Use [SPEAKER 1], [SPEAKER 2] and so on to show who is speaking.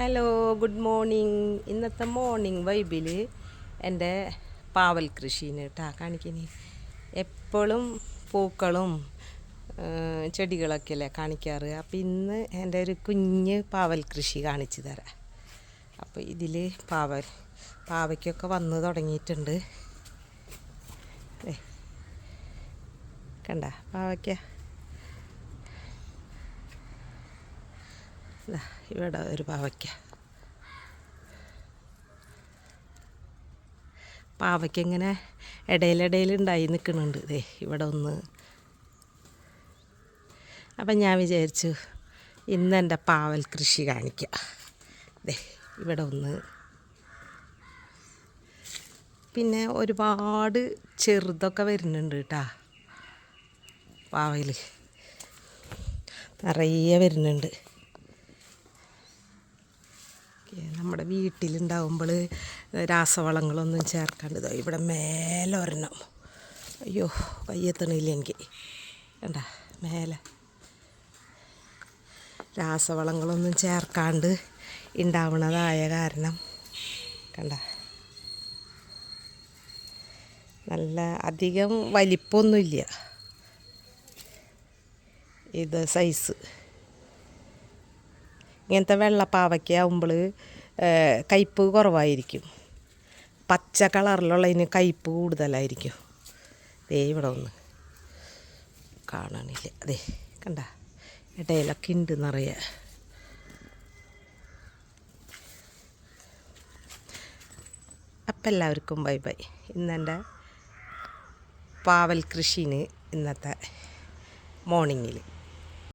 [SPEAKER 1] Hello, good morning. ഇന്നത്തെ morning വൈബിൽ എൻ്റെ പാവൽ കൃഷീനെ കാണിക്കണേ. എപ്പോഴും പൂക്കളും ചെടികളൊക്കെ അല്ലേ കാണിക്കാറ്. അപ്പോൾ ഇന്ന് എൻ്റെ ഒരു കുഞ്ഞ് പാവൽ കൃഷി കാണിച്ചു തരാം. അപ്പോൾ ഇതിൽ പാവയ്ക്കൊക്കെ വന്ന് തുടങ്ങിയിട്ടുണ്ട്. കണ്ട പാവയ്ക്ക ഇവിടെ ഒരു പാവയ്ക്ക ഇങ്ങനെ ഇടയിലിടയിൽ ഉണ്ടായി നിൽക്കുന്നുണ്ട്. ഇവിടെ ഒന്ന്. അപ്പം ഞാൻ വിചാരിച്ചു ഇന്ന് എൻ്റെ പാവൽ കൃഷി കാണിക്കാം. ഇവിടെ ഒന്ന്. പിന്നെ ഒരുപാട് ചെറുതൊക്കെ വരുന്നുണ്ട് കേട്ടോ. പാവയിൽ നിറയെ വരുന്നുണ്ട്. നമ്മുടെ വീട്ടിലുണ്ടാവുമ്പോൾ രാസവളങ്ങളൊന്നും ചേർക്കാണ്ട് ഇവിടെ മേലെ ഒരെണ്ണം. അയ്യോ, കയ്യെത്തണില്ല എനിക്ക്. കണ്ട മേലെ രാസവളങ്ങളൊന്നും ചേർക്കാണ്ട് ഉണ്ടാവണതായ കാരണം കണ്ട നല്ല അധികം വലിപ്പമൊന്നുമില്ല. ഇത് സൈസ് ഇങ്ങനത്തെ വെള്ളപ്പാവയ്ക്ക ആകുമ്പോൾ കയ്പ്പ് കുറവായിരിക്കും. പച്ച കളറിലുള്ളതിന് കയ്പ്പ് കൂടുതലായിരിക്കും. ഇവിടെ ഒന്ന് കാണണില്ല. കണ്ട ഇടയിലൊക്കെ ഉണ്ട് നിറയെ. അപ്പം എല്ലാവർക്കും ബൈ ബൈ. ഇന്നെൻ്റെ പാവൽ കൃഷിന് ഇന്നത്തെ മോർണിംഗിൽ